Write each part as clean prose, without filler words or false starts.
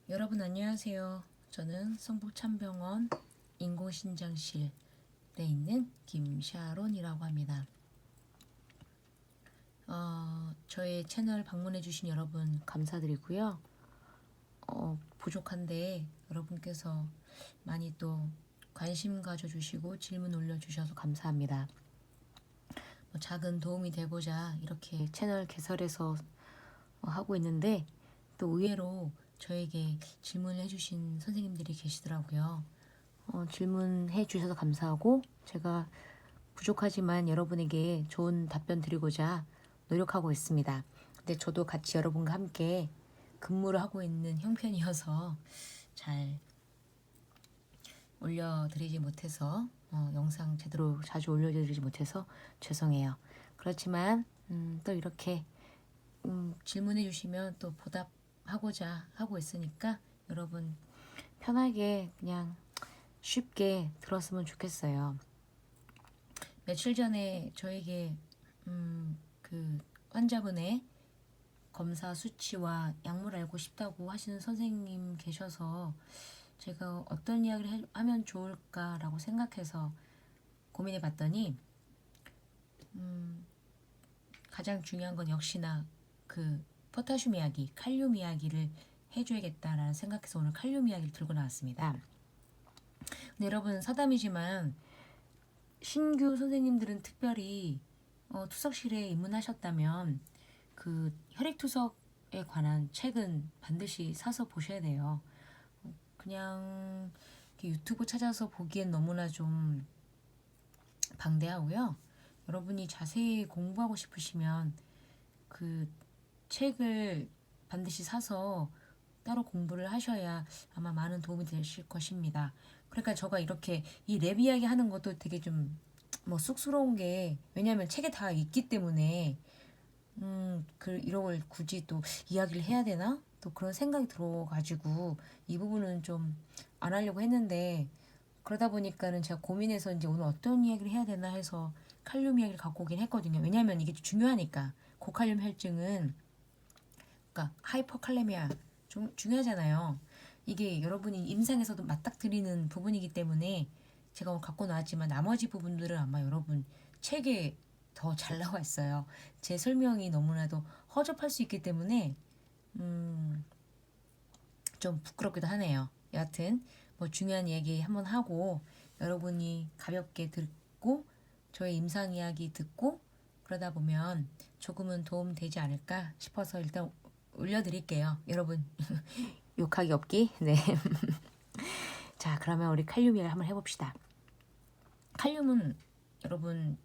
여러분 안녕하세요. 저는 성북참병원 인공신장실에 있는 김샤론이라고 합니다. 저의 채널 방문해 주신 여러분 감사드리고요. 부족한데 여러분께서 많이 또 관심 가져주시고 질문 올려주셔서 감사합니다. 작은 도움이 되고자 이렇게 채널 개설해서 하고 있는데 또 의외로 저에게 질문을 해주신 선생님들이 계시더라고요. 질문해 주셔서 감사하고 제가 부족하지만 여러분에게 좋은 답변 드리고자 노력하고 있습니다. 근데 저도 같이 여러분과 함께 근무를 하고 있는 형편이어서 잘 올려드리지 못해서 영상 제대로 자주 올려드리지 못해서 죄송해요. 그렇지만 또 이렇게 질문해 주시면 또 보답하고자 하고 있으니까 여러분 편하게 그냥 쉽게 들었으면 좋겠어요. 며칠 전에 저에게 그 환자분의 검사 수치와 약물 알고 싶다고 하시는 선생님 계셔서 제가 어떤 이야기를 하면 좋을까라고 생각해서 고민해 봤더니 가장 중요한 건 역시나 그 포타슘 이야기, 칼륨 이야기를 해줘야겠다라는 생각해서 오늘 칼륨 이야기를 들고 나왔습니다. 근데 여러분 사담이지만 신규 선생님들은 특별히 투석실에 입문하셨다면 그 혈액투석에 관한 책은 반드시 사서 보셔야 돼요. 그냥 유튜브 찾아서 보기엔 너무나 좀 방대하고요. 여러분이 자세히 공부하고 싶으시면 그 책을 반드시 사서 따로 공부를 하셔야 아마 많은 도움이 되실 것입니다. 그러니까 제가 이렇게 이 랩 이야기 하는 것도 되게 좀 쑥스러운 게 왜냐하면 책에 다 있기 때문에 이런 걸 굳이 또 이야기를 해야 되나? 또 그런 생각이 들어가지고 이 부분은 좀 안 하려고 했는데 그러다 보니까는 제가 고민해서 이제 오늘 어떤 이야기를 해야 되나 해서 칼륨 이야기를 갖고 오긴 했거든요. 왜냐하면 이게 중요하니까 고칼륨 혈증은 그러니까 하이퍼칼레미아 좀 중요하잖아요. 이게 여러분이 임상에서도 맞닥뜨리는 부분이기 때문에 제가 오늘 갖고 나왔지만 나머지 부분들은 아마 여러분 책에 더 잘 나와 있어요. 제 설명이 너무나도 허접할 수 있기 때문에 좀 부끄럽기도 하네요. 여하튼 중요한 얘기 한번 하고 여러분이 가볍게 듣고 저의 임상 이야기 듣고 그러다 보면 조금은 도움 되지 않을까 싶어서 일단 올려드릴게요. 여러분 욕하기 없기. 네. 자, 그러면 우리 칼륨 이야기 한번 해봅시다. 칼륨은 여러분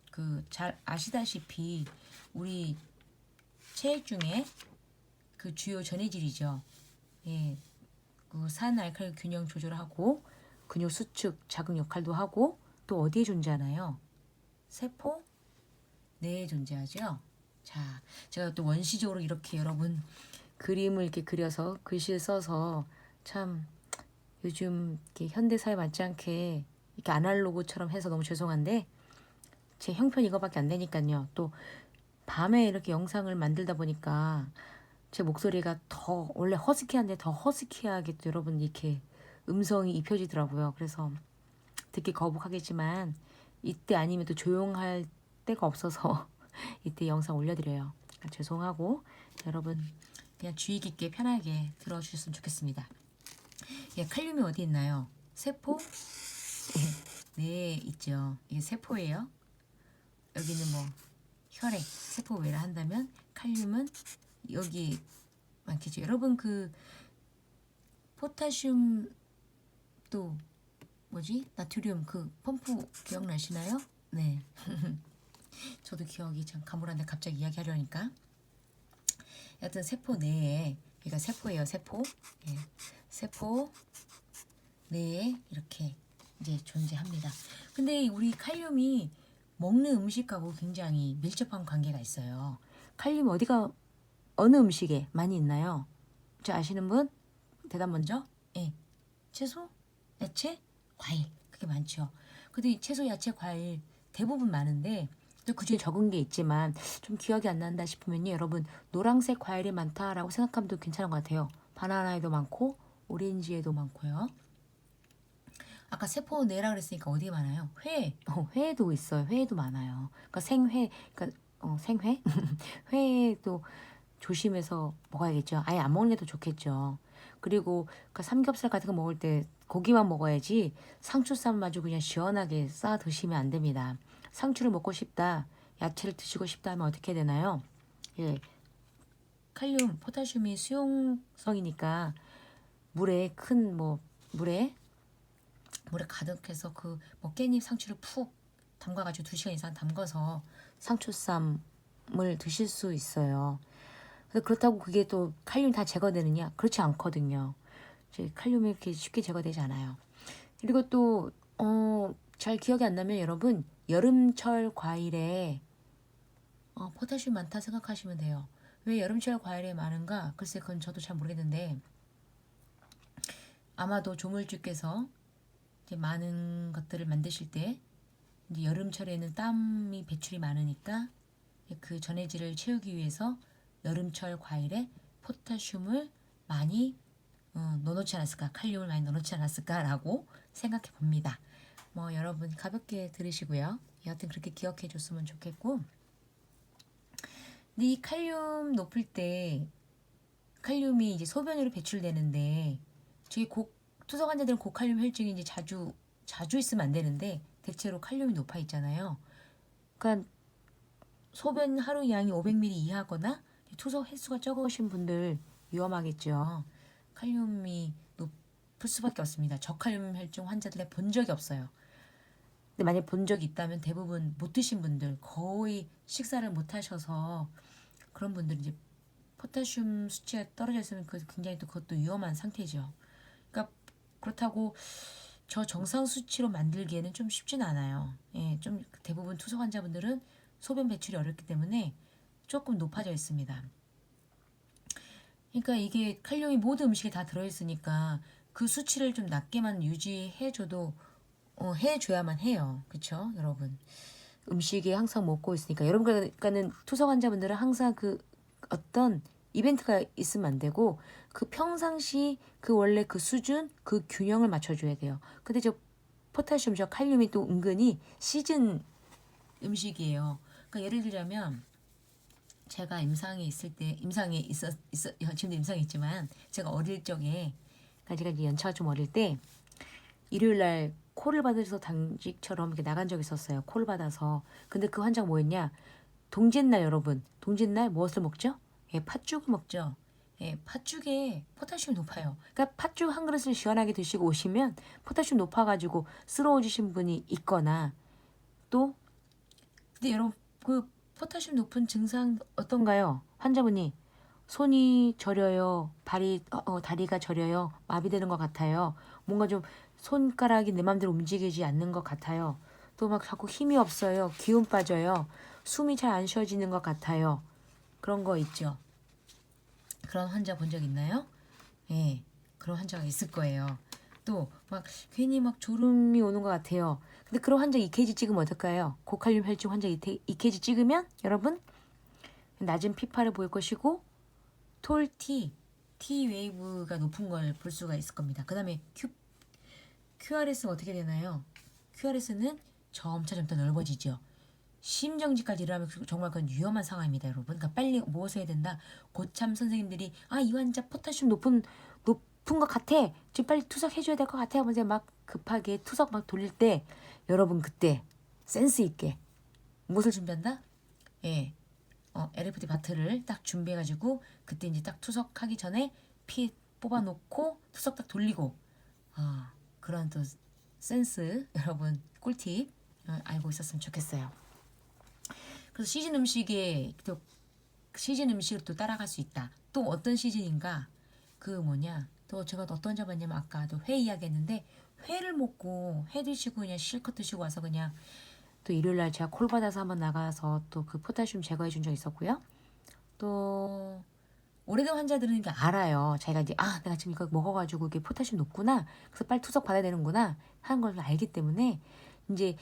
잘 아시다시피 우리 체액 중에 그 주요 전해질이죠. 예, 그 산알칼 균형 조절하고 근육 수축 자극 역할도 하고 또 어디에 존재하나요? 세포 내에 존재하죠. 자, 제가 또 원시적으로 이렇게 여러분 그림을 이렇게 그려서 글씨를 써서 참 요즘 이렇게 현대사에 맞지 않게 이렇게 아날로그처럼 해서 너무 죄송한데 제 형편 이거밖에 안 되니까요. 또 밤에 이렇게 영상을 만들다 보니까 제 목소리가 더 원래 허스키한데 더 허스키하게 또 여러분 이렇게 음성이 입혀지더라고요. 그래서 듣기 거북하겠지만 이때 아니면 또 조용할 데가 없어서 이때 영상 올려드려요. 죄송하고 여러분 그냥 주의 깊게 편하게 들어주셨으면 좋겠습니다. 예, 칼륨이 어디 있나요? 세포? 네, 있죠. 이게 세포예요. 여기는 혈액, 세포 외라 한다면 칼륨은 여기 많겠죠. 여러분 포타슘 또 나트륨 펌프 기억나시나요? 네. 저도 기억이 참 가물한데 갑자기 이야기하려니까. 여하튼 세포 내에 여기가 세포예요. 세포. 예. 세포 내에 이렇게 이제 존재합니다. 근데 우리 칼륨이 먹는 음식하고 굉장히 밀접한 관계가 있어요. 칼륨 어느 음식에 많이 있나요? 저 아시는 분? 대답 먼저. 예. 채소, 야채, 과일. 그게 많죠. 근데 이 채소, 야채, 과일 대부분 많은데 또 그중에 적은 게 있지만 좀 기억이 안 난다 싶으면요. 여러분 노란색 과일이 많다라고 생각하면 또 괜찮은 것 같아요. 바나나에도 많고 오렌지에도 많고요. 아까 세포내라 그랬으니까 어디에 많아요? 회. 회에도 있어요. 회에도 많아요. 그러니까 생회, 그러니까 생회? 회도 조심해서 먹어야겠죠. 아예 안 먹는 게 더 좋겠죠. 그리고 그 삼겹살 같은 거 먹을 때 고기만 먹어야지 상추쌈 아주 그냥 시원하게 싸 드시면 안 됩니다. 상추를 먹고 싶다, 야채를 드시고 싶다 하면 어떻게 되나요? 예, 칼륨, 포타슘이 수용성이니까 물에 큰 물에 가득해서 그 뭐 깻잎 상추를 푹 담가가지고 2시간 이상 담가서 상추쌈을 드실 수 있어요. 그렇다고 그게 또 칼륨이 다 제거되느냐? 그렇지 않거든요. 칼륨이 이렇게 쉽게 제거되지 않아요. 그리고 또 잘 기억이 안 나면 여러분 여름철 과일에 포타슘 많다 생각하시면 돼요. 왜 여름철 과일에 많은가? 글쎄 그건 저도 잘 모르겠는데 아마도 조물주께서 이제 많은 것들을 만드실 때 이제 여름철에는 땀이 배출이 많으니까 그 전해질을 채우기 위해서 여름철 과일에 포타슘을 많이 넣어놓지 않았을까, 칼륨을 많이 넣어놓지 않았을까라고 생각해 봅니다. 뭐 여러분 가볍게 들으시고요. 여하튼 그렇게 기억해 줬으면 좋겠고, 근데 이 칼륨 높을 때 칼륨이 이제 소변으로 배출되는데 저희 투석 환자들은 고칼륨 혈증이 이제 자주 있으면 안 되는데 대체로 칼륨이 높아 있잖아요. 그러니까 소변 하루 양이 500ml 이하거나 투석 횟수가 적으신 분들 위험하겠죠. 칼륨이 높을 수밖에 없습니다. 저칼륨 혈증 환자들의 본 적이 없어요. 근데 만약 본 적이 있다면 대부분 못 드신 분들, 거의 식사를 못 하셔서 그런 분들은 이제 포타슘 수치가 떨어져 있으면 굉장히 또 그것도 위험한 상태죠. 그러니까 그렇다고 저 정상 수치로 만들기에는 좀 쉽진 않아요. 예, 좀 대부분 투석 환자분들은 소변 배출이 어렵기 때문에 조금 높아져 있습니다. 그러니까 이게 칼륨이 모든 음식에 다 들어있으니까 그 수치를 좀 낮게만 유지해줘도 해줘야만 해요. 그쵸 여러분? 음식에 항상 먹고 있으니까 여러분과는 투석 환자분들은 항상 그 어떤 이벤트가 있으면 안 되고 그 평상시 그 원래 그 수준 그 균형을 맞춰줘야 돼요. 근데 저 포타슘 저 칼륨이 또 은근히 시즌 음식이에요. 그러니까 예를 들자면 제가 임상에 있을 때 지금도 임상에 있지만 제가 어릴 적에 그러니까 제가 이제 연차가 좀 어릴 때 일요일 날 코를 받아서 당직처럼 이렇게 나간 적이 있었어요. 코를 받아서. 근데 그 환자가 뭐였냐? 동짓날 여러분. 동짓날 무엇을 먹죠? 예, 팥죽을 먹죠. 예, 팥죽에 포타슘이 높아요. 그러니까 팥죽 한 그릇을 시원하게 드시고 오시면 포타슘 높아가지고 쓰러워지신 분이 있거나 또 근데 여러분 그 포타슘 높은 증상 어떤가요? 환자분이 손이 저려요. 다리가 저려요. 마비되는 것 같아요. 뭔가 좀 손가락이 내 맘대로 움직이지 않는 것 같아요. 또 막 자꾸 힘이 없어요. 기운 빠져요. 숨이 잘 안 쉬어지는 것 같아요. 그런 거 있죠. 그런 환자 본 적 있나요? 예, 그런 환자가 있을 거예요. 또 막 괜히 막 졸음이 오는 것 같아요. 근데 그런 환자 EKG 찍으면 어떨까요? 고칼륨 혈증 환자 EKG 찍으면 여러분 낮은 피파를 보일 것이고 T 웨이브가 높은 걸 볼 수가 있을 겁니다. 그 다음에 QRS는 어떻게 되나요? QRS는 점차 넓어지죠. 심정지까지 일어나면 정말 그건 위험한 상황입니다, 여러분. 그러니까 빨리 무엇을 해야 된다? 고참 선생님들이 이 환자 포타슘 높은 것 같아. 지금 빨리 투석해줘야 될 것 같아. 하면서 막 급하게 투석 막 돌릴 때 여러분 그때 센스 있게 무엇을 준비한다? 예, LFD 바트를 딱 준비해가지고 그때 이제 딱 투석하기 전에 피 뽑아놓고 투석 딱 돌리고 그런 또 센스 여러분 꿀팁 알고 있었으면 좋겠어요. 그래서 시즌 음식을 또 따라갈 수 있다. 또 어떤 시즌인가? 또 제가 어떤 잡았냐면 아까도 회 이야기했는데 회를 먹고 회 드시고 그냥 실컷 드시고 와서 그냥 또 일요일날 제가 콜 받아서 한번 나가서 또 그 포타슘 제거해 준 적 있었고요. 또 오래된 환자들은 이게 알아요. 자기가 이제 내가 지금 이거 먹어가지고 이게 포타슘 높구나. 그래서 빨리 투석 받아야 되는구나 하는 걸 알기 때문에 이제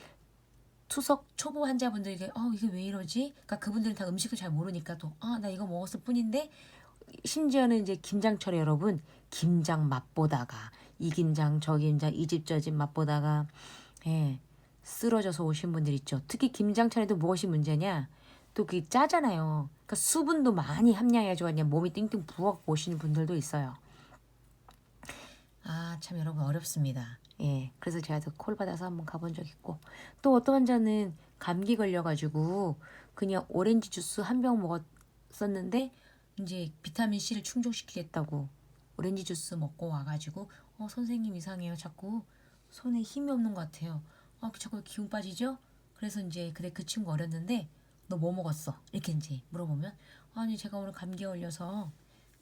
투석 초보 환자분들에게 이게 왜 이러지? 그러니까 그분들은 다 음식을 잘 모르니까 또 나 이거 먹었을 뿐인데 심지어는 이제 김장철에 여러분 김장 맛보다가 이 김장 저 김장 이 집 저 집 맛보다가 예, 쓰러져서 오신 분들 있죠. 특히 김장철에도 무엇이 문제냐? 또 그게 짜잖아요. 그러니까 수분도 많이 함량해가지고 그냥 몸이 띵띵 부어 오시는 분들도 있어요. 아, 참 여러분 어렵습니다. 예, 그래서 제가 콜 받아서 한번 가본 적 있고 또 어떤 환자는 감기 걸려가지고 그냥 오렌지 주스 한 병 먹었었는데 이제 비타민 C를 충족시키겠다고 오렌지 주스 먹고 와가지고 선생님 이상해요. 자꾸 손에 힘이 없는 것 같아요. 자꾸 기운 빠지죠? 그래서 이제 그래 그 친구 어렸는데 너 뭐 먹었어? 이렇게 이제 물어보면 아니 제가 오늘 감기 걸려서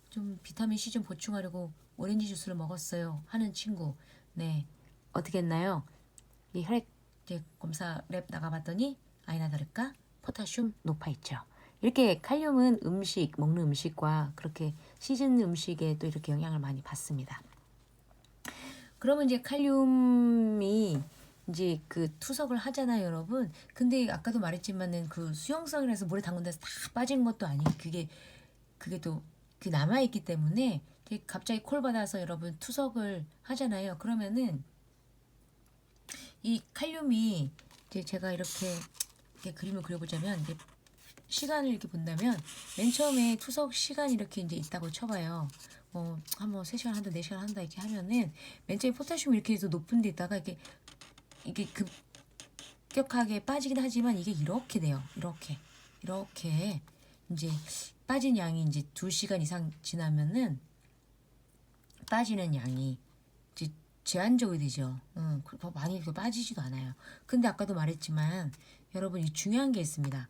좀 비타민 C 좀 보충하려고 오렌지 주스를 먹었어요 하는 친구. 네, 어떻게 했나요? 이 혈액 검사 랩 나가봤더니 아니나 다를까 포타슘 높아 있죠. 이렇게 칼륨은 음식 먹는 음식과 그렇게 시즌 음식에 또 이렇게 영향을 많이 받습니다. 그러면 이제 칼륨이 이제 그 투석을 하잖아요, 여러분. 근데 아까도 말했지만은 그 수용성이라서 물에 담근 데서 다 빠진 것도 아니고 그게 또 그 남아 있기 때문에 갑자기 콜 받아서 여러분 투석을 하잖아요. 그러면은 이 칼륨이 이제 제가 이렇게 그림을 그려보자면 이제 시간을 이렇게 본다면 맨 처음에 투석 시간이 이렇게 이제 있다고 쳐봐요. 한번 3시간 한다, 4시간 한다 이렇게 하면은 맨 처음에 포타슘이 이렇게 해서 높은 데 있다가 이게 급격하게 빠지긴 하지만 이게 이렇게 돼요. 이렇게 이제 빠진 양이 이제 2시간 이상 지나면은 빠지는 양이 이제 제한적이 되죠. 더 많이 빠지지도 않아요. 근데 아까도 말했지만 여러분 이 중요한 게 있습니다.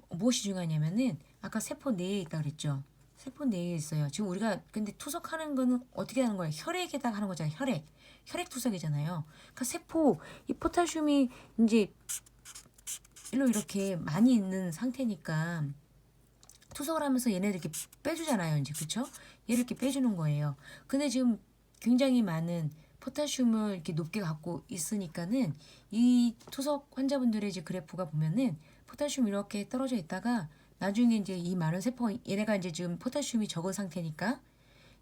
무엇이 중요하냐면은 아까 세포 내에 있다 그랬죠. 세포 내에 있어요. 지금 우리가 근데 투석하는 거는 어떻게 하는 거예요? 혈액에다가 하는 거잖아요. 혈액 투석이잖아요. 그러니까 세포 이 포타슘이 이제 일로 이렇게 많이 있는 상태니까 투석을 하면서 얘네들 이렇게 빼주잖아요. 이제 그쵸? 얘를 이렇게 빼주는 거예요. 근데 지금 굉장히 많은 포타슘을 이렇게 높게 갖고 있으니까는 이 투석 환자분들의 이제 그래프가 보면은 포타슘 이렇게 떨어져 있다가 나중에 이제 이 많은 세포가 얘네가 이제 지금 포타슘이 적은 상태니까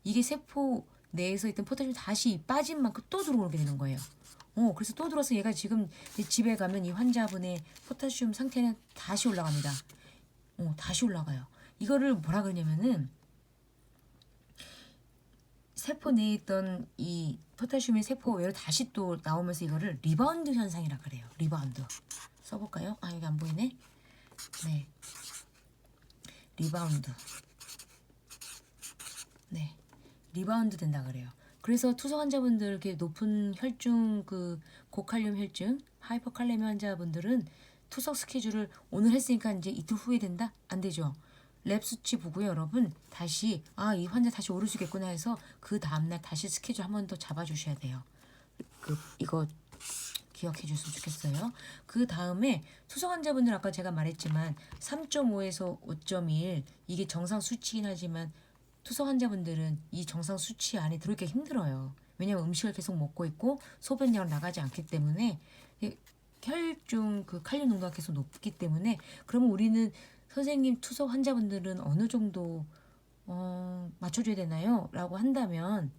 이게 세포 내에서 있던 포타슘이 다시 빠진 만큼 또 들어오게 되는 거예요. 그래서 또 들어서 얘가 지금 집에 가면 이 환자분의 포타슘 상태는 다시 올라갑니다. 다시 올라가요. 이거를 뭐라 그러냐면은 세포 내에 있던 이 포타슘이 세포 외로 다시 또 나오면서 이거를 리바운드 현상이라 그래요. 리바운드. 써볼까요? 여기 안 보이네. 네. 리바운드. 네. 리바운드 된다 그래요. 그래서 투석 환자분들 이렇게 높은 혈중 고칼륨 혈증, 하이퍼칼레미 환자분들은 투석 스케줄을 오늘 했으니까 이제 이틀 후에 된다? 안 되죠. 랩 수치 보고요, 여러분. 다시 이 환자 다시 오르시겠구나 해서 그 다음날 다시 스케줄 한 번 더 잡아주셔야 돼요. 이거 기억해 줬으면 좋겠어요. 그 다음에 투석 환자분들 아까 제가 말했지만 3.5에서 5.1 이게 정상 수치긴 하지만 투석 환자분들은 이 정상 수치 안에 들어오기가 힘들어요. 왜냐하면 음식을 계속 먹고 있고 소변량을 나가지 않기 때문에 혈중 칼륨 농도가 계속 높기 때문에 그러면 우리는 선생님 투석 환자분들은 어느 정도 맞춰줘야 되나요? 라고 한다면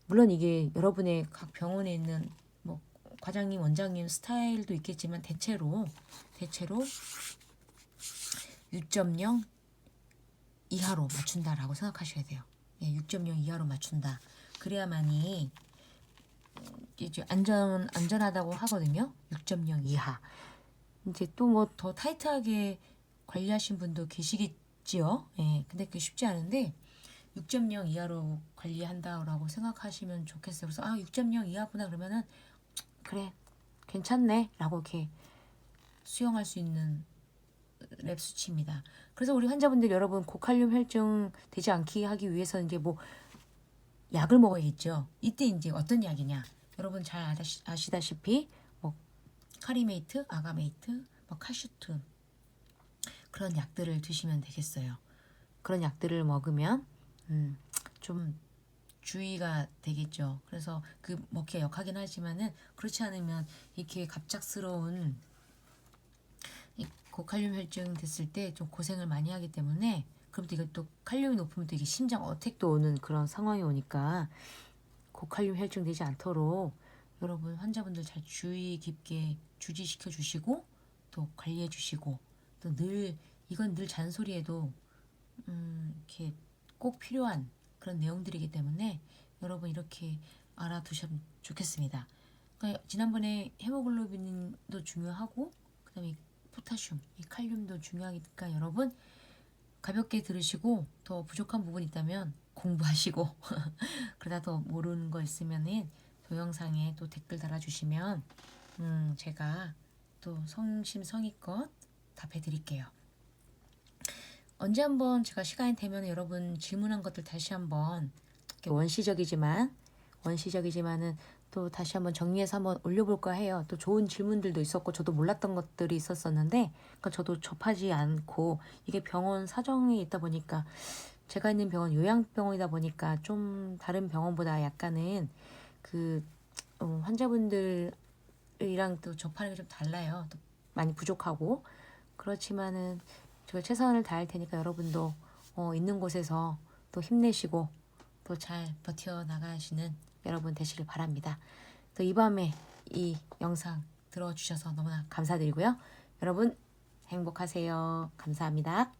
물론 이게 여러분의 각 병원에 있는 뭐 과장님, 원장님 스타일도 있겠지만 대체로 6.0 이하로 맞춘다라고 생각하셔야 돼요. 6.0 이하로 맞춘다. 그래야만이 이제 안전하다고 하거든요. 6.0 이하. 이제 또 뭐 더 타이트하게 관리하신 분도 계시겠지요. 근데 그게 쉽지 않은데 6.0 이하로 관리한다라고 생각하시면 좋겠어요. 그래서 6.0 이하구나 그러면은 그래 괜찮네 라고 이렇게 수용할 수 있는 랩 수치입니다. 그래서 우리 환자분들 여러분 고칼륨 혈증 되지 않게 하기 위해서 이제 뭐 약을 먹어야겠죠. 이때 이제 어떤 약이냐? 여러분 잘 아시다시피 뭐 카리메이트, 아가메이트, 뭐 카슈툰 그런 약들을 드시면 되겠어요. 그런 약들을 먹으면 좀 주의가 되겠죠. 그래서 먹기가 역하긴 하지만은 그렇지 않으면 이렇게 갑작스러운 고칼륨 혈증 됐을 때 좀 고생을 많이 하기 때문에 그럼 또 이것도 칼륨이 높으면 또 이게 심장 어택도 오는 그런 상황이 오니까 고칼륨 혈증 되지 않도록 여러분 환자분들 잘 주의 깊게 주지시켜 주시고 또 관리해 주시고 또 늘 이건 늘 잔소리해도 이렇게 꼭 필요한 그런 내용들이기 때문에 여러분 이렇게 알아두시면 좋겠습니다. 그러니까 지난번에 헤모글로빈도 중요하고 그다음에 포타슘, 이 칼륨도 중요하니까 여러분 가볍게 들으시고 더 부족한 부분이 있다면 공부하시고 그러다 더 모르는 거 있으면은 동영상에 또 댓글 달아주시면 제가 또 성심성의껏 답해 드릴게요. 언제 한번 제가 시간이 되면 여러분 질문한 것들 다시 한번 원시적이지만은 또 다시 한번 정리해서 한번 올려볼까 해요. 또 좋은 질문들도 있었고 저도 몰랐던 것들이 있었었는데 그러니까 저도 접하지 않고 이게 병원 사정이 있다 보니까 제가 있는 병원 요양병원이다 보니까 좀 다른 병원보다 약간은 그 환자분들이랑 또 접하는 게 좀 달라요. 또 많이 부족하고 그렇지만은 제가 최선을 다할 테니까 여러분도 있는 곳에서 또 힘내시고 또 잘 버텨 나가시는 여러분 되시길 바랍니다. 또 이 밤에 이 영상 들어주셔서 너무나 감사드리고요. 여러분 행복하세요. 감사합니다.